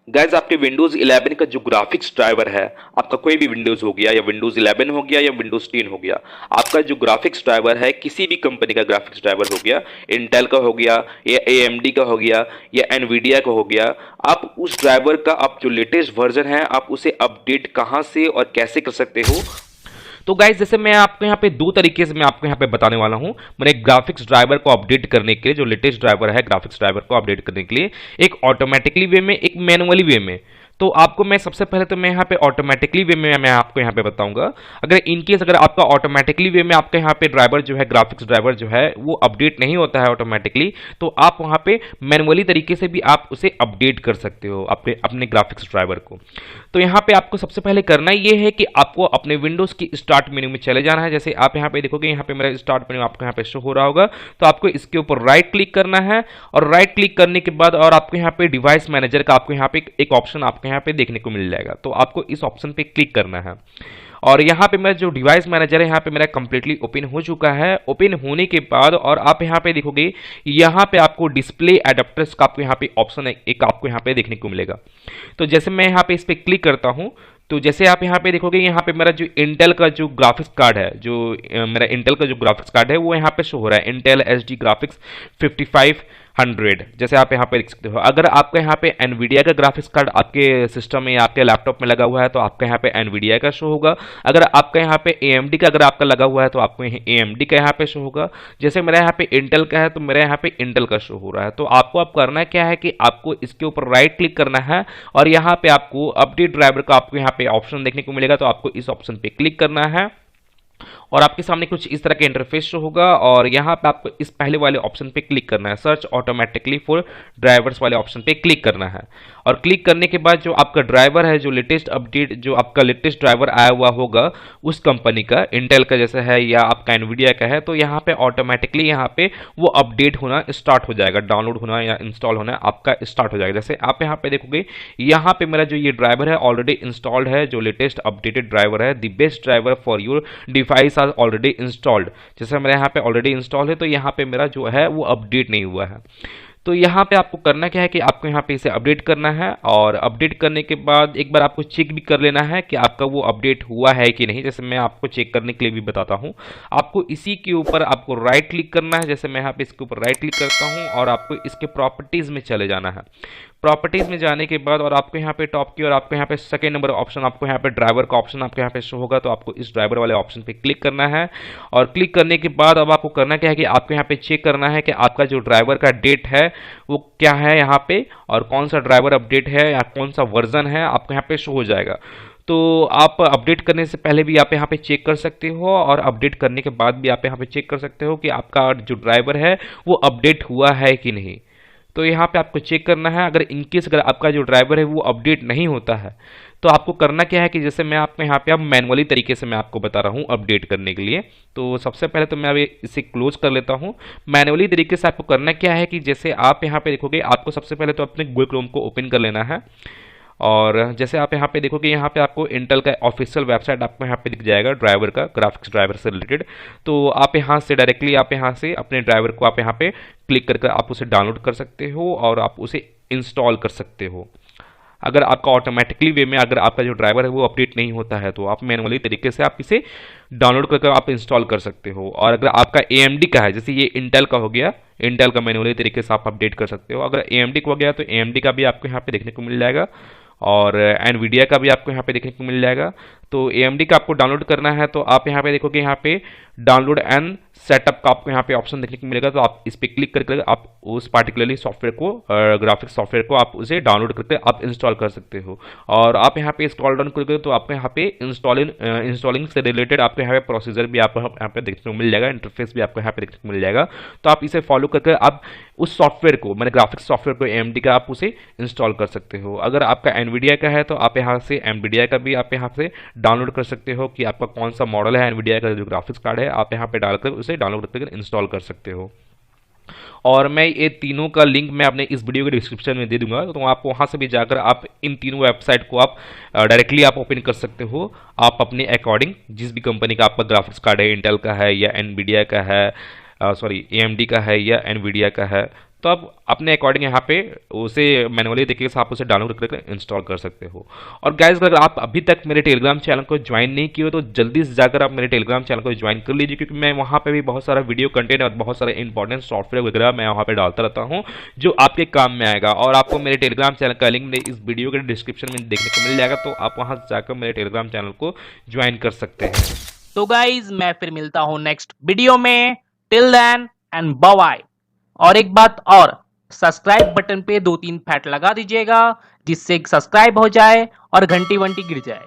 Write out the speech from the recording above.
Guys आपके Windows 11 का जो ग्राफिक्स ड्राइवर है, आपका कोई भी विंडोज हो गया या विंडोज 11 हो गया या विंडोज 10 हो गया, आपका जो ग्राफिक्स ड्राइवर है किसी भी कंपनी का ग्राफिक्स ड्राइवर हो गया, इंटेल का हो गया या एएमडी का हो गया या एनवीडिया का हो गया, आप उस ड्राइवर का आप जो लेटेस्ट वर्जन है आप उसे अपडेट कहाँ से और कैसे कर सकते हो। तो गाइज जैसे मैं आपको यहाँ पे दो तरीके से मैं आपको यहाँ पे बताने वाला हूँ। मैंने ग्राफिक्स ड्राइवर को अपडेट करने के लिए, जो लेटेस्ट ड्राइवर है ग्राफिक्स ड्राइवर को अपडेट करने के लिए, एक ऑटोमेटिकली वे में, एक मैनुअली वे में। तो आपको मैं सबसे पहले तो मैं यहाँ पे ऑटोमेटिकली वे में मैं आपको यहाँ पे बताऊंगा। अगर इनकेस अगर आपका ऑटोमेटिकली वे में आपका यहाँ पे ड्राइवर जो है, ग्राफिक्स ड्राइवर जो है वो अपडेट नहीं होता है ऑटोमेटिकली, तो आप वहाँ पे मैनुअली तरीके से भी आप उसे अपडेट कर सकते हो अपने अपने ग्राफिक्स ड्राइवर को। तो यहाँ पे आपको सबसे पहले करना ये है कि आपको अपने विंडोज की स्टार्ट मेन्यू में चले जाना है। जैसे आप यहाँ पे देखोगे, यहाँ पे मेरा स्टार्ट मेन्यू आपको यहाँ पे शो हो रहा होगा, तो आपको इसके ऊपर राइट क्लिक करना है और राइट क्लिक करने के बाद और आपको यहाँ पे डिवाइस मैनेजर का आपको यहाँ पे एक ऑप्शन आपको यहाँ पे देखने को मिल जाएगा, तो आपको इस ऑप्शन पे क्लिक करना है। और यहाँ पे मेरा जो डिवाइस मैनेजर है यहाँ पे मेरा कंप्लीटली ओपन हो चुका है। ओपन होने के बाद और आप यहाँ पे देखोगे, यहाँ पे आपको डिस्प्ले एडाप्टर्स का आपको यहाँ पे ऑप्शन एक आपको यहाँ पे देखने को मिलेगा। तो जैसे मैं यहाँ पे इस पर क्लिक करता हूँ, तो जैसे आप यहाँ पे देखोगे, यहाँ पे मेरा जो इंटेल का जो ग्राफिक्स कार्ड है, जो मेरा इंटेल का जो ग्राफिक्स कार्ड है वो यहाँ पे शो हो रहा है, इंटेल एचडी ग्राफिक्स 5500। जैसे आप यहाँ पे देख सकते हो। अगर आपका यहाँ पे एनवीडिया का ग्राफिक्स कार्ड आपके सिस्टम में या आपके लैपटॉप में लगा हुआ है तो आपका यहाँ पे एनवीडिया का शो होगा। अगर आपका यहाँ पे एएमडी का अगर आपका लगा हुआ है तो आपको एएमडी का यहाँ पे शो होगा। जैसे मेरा यहाँ पे इंटेल का है तो मेरा यहाँ पे इंटेल का शो हो रहा है। तो आपको अब करना क्या है कि आपको इसके ऊपर राइट क्लिक करना है और यहाँ पे आपको अपडेट ड्राइवर का आपको यहाँ पे ऑप्शन देखने को मिलेगा, तो आपको इस ऑप्शन पे क्लिक करना है और आपके सामने कुछ इस तरह का इंटरफेस शो होगा। और यहाँ पे आपको इस पहले वाले ऑप्शन पे क्लिक करना है, सर्च ऑटोमेटिकली फॉर ड्राइवर्स वाले ऑप्शन पे क्लिक करना है। और क्लिक करने के बाद जो आपका ड्राइवर है, जो लेटेस्ट अपडेट, जो आपका लेटेस्ट ड्राइवर आया हुआ होगा उस कंपनी का, इंटेल का जैसा है या आपका एनवीडिया का है, तो यहाँ पे ऑटोमेटिकली यहाँ पे वो अपडेट होना स्टार्ट हो जाएगा, डाउनलोड होना या इंस्टॉल होना आपका स्टार्ट हो जाएगा। जैसे आप यहाँ पे देखोगे, यहाँ पे मेरा जो ये ड्राइवर है ऑलरेडी इंस्टॉल्ड है, जो लेटेस्ट अपडेटेड ड्राइवर है, the best driver for your device are already installed. जैसे मेरा यहाँ पे ऑलरेडी इंस्टॉल है तो यहाँ पे मेरा जो है वो अपडेट नहीं हुआ है। तो यहाँ पे आपको करना क्या है कि आपको यहाँ पे इसे अपडेट करना है और अपडेट करने के बाद एक बार आपको चेक भी कर लेना है कि आपका वो अपडेट हुआ है कि नहीं। जैसे मैं आपको चेक करने के लिए भी बताता हूँ, आपको इसी के ऊपर आपको राइट क्लिक करना है। जैसे मैं यहाँ पे इसके ऊपर राइट क्लिक करता हूँ और आपको इसके प्रॉपर्टीज में चले जाना है। प्रॉपर्टीज में जाने के बाद और आपको यहाँ पे टॉप की और आपको यहाँ पे सेकेंड नंबर ऑप्शन, आपको यहाँ पे ड्राइवर का ऑप्शन आपको यहाँ पे शो होगा, तो आपको इस ड्राइवर वाले ऑप्शन पे क्लिक करना है। और क्लिक करने के बाद अब आपको करना क्या है कि आपको यहाँ पे चेक करना है कि आपका जो ड्राइवर का डेट है वो क्या है यहाँ पे, और कौन सा ड्राइवर अपडेट है या कौन सा वर्जन है आपको यहाँ पे शो हो जाएगा। तो आप अपडेट करने से पहले भी आप यहाँ पे चेक कर सकते हो और अपडेट करने के बाद भी आप यहाँ पे चेक कर सकते हो कि आपका जो ड्राइवर है वो अपडेट हुआ है कि नहीं। तो यहाँ पे आपको चेक करना है। अगर इनकेस अगर आपका जो ड्राइवर है वो अपडेट नहीं होता है तो आपको करना क्या है कि जैसे मैं आपको यहाँ पे अब मैनुअली तरीके से मैं आपको बता रहा हूँ अपडेट करने के लिए। तो सबसे पहले तो मैं अभी इसे क्लोज कर लेता हूँ। मैनुअली तरीके से आपको करना क्या है कि जैसे आप यहाँ पे देखोगे, आपको सबसे पहले तो अपने गूगल क्रोम को ओपन कर लेना है और जैसे आप यहाँ पे देखोगे, यहाँ पे आपको इंटेल का ऑफिशियल वेबसाइट आपको यहाँ पे दिख जाएगा ड्राइवर का, ग्राफिक्स ड्राइवर से रिलेटेड। तो आप यहाँ से डायरेक्टली आप यहाँ से अपने ड्राइवर को आप यहाँ पे क्लिक करके आप उसे डाउनलोड कर सकते हो और आप उसे इंस्टॉल कर सकते हो। अगर आपका ऑटोमेटिकली वे में अगर आपका जो ड्राइवर है वो अपडेट नहीं होता है तो आप मैनुअली तरीके से आप इसे डाउनलोड करके आप इंस्टॉल कर सकते हो। और अगर आपका एएमडी का है, जैसे ये इंटेल का हो गया, इंटेल का मैनुअली तरीके से आप अपडेट कर सकते हो। अगर एएमडी का हो गया तो एएमडी का भी आपको यहाँ पे देखने को मिल जाएगा और एनवीडिया का भी आपको यहाँ पे देखने को मिल जाएगा। तो एएमडी का आपको डाउनलोड करना है तो आप यहाँ पे देखोगे, यहाँ पे डाउनलोड एंड सेटअप का आपको यहाँ पे ऑप्शन देखने को मिलेगा। तो आप इस पर क्लिक करके आप उस पार्टिकुलरली सॉफ्टवेयर को, ग्राफिक्स सॉफ्टवेयर को आप उसे डाउनलोड करके आप इंस्टॉल कर सकते हो। और आप यहाँ पे स्क्रॉल डाउन करके तो आपको यहाँ पे इंस्टॉलिंग से रिलेटेड आपको यहाँ पे प्रोसीजर भी आपको यहाँ पे देखने को मिल जाएगा, इंटरफेस भी आपको यहाँ पे देखने को मिल जाएगा। तो आप इसे फॉलो करके आप उस सॉफ्टवेयर को, मैंने ग्राफिक्स सॉफ्टवेयर को एएमडी का, आप उसे इंस्टॉल कर सकते हो। अगर आपका एनवीडिया का है तो आप यहाँ से एनवीडिया का भी आप यहाँ से डाउनलोड कर सकते हो कि आपका कौन सा मॉडल है एनवीडिया का जो ग्राफिक्स कार्ड है, आप यहाँ पे डालकर उसे डाउनलोड करके इंस्टॉल कर सकते हो। और मैं ये तीनों का लिंक मैं अपने इस वीडियो के डिस्क्रिप्शन में दे दूंगा, तो आप वहाँ से भी जाकर आप इन तीनों वेबसाइट को आप डायरेक्टली आप ओपन कर सकते हो। आप अपने अकॉर्डिंग, जिस भी कंपनी का आपका ग्राफिक्स कार्ड है, इंटेल का है या एनवीडिया का है, सॉरी एएमडी का है या एनवीडिया का है, तो आप अपने अकॉर्डिंग यहाँ पे उसे मैनुअली देखिए आप उसे डाउनलोड करके इंस्टॉल कर सकते हो। और गाइस अगर आप अभी तक मेरे टेलीग्राम चैनल को ज्वाइन नहीं किए हो तो जल्दी से जाकर आप मेरे टेलीग्राम चैनल को ज्वाइन कर लीजिए, क्योंकि मैं वहाँ पे भी बहुत सारा वीडियो कंटेंट और बहुत सारे इंपॉर्टेंट सॉफ्टवेयर वगैरह मैं वहाँ पे डालता रहता हूँ जो आपके काम में आएगा। और आपको मेरे टेलीग्राम चैनल का लिंक इस वीडियो के डिस्क्रिप्शन में देखने को मिल जाएगा, तो आप वहाँ जाकर मेरे टेलीग्राम चैनल को ज्वाइन कर सकते हैं। तो गाइज मैं फिर मिलता हूं नेक्स्ट वीडियो में। Till then and bye bye. और एक बात और, सब्सक्राइब बटन पे 2-3 फैट लगा दीजिएगा जिससे सब्सक्राइब हो जाए और घंटी वंटी गिर जाए।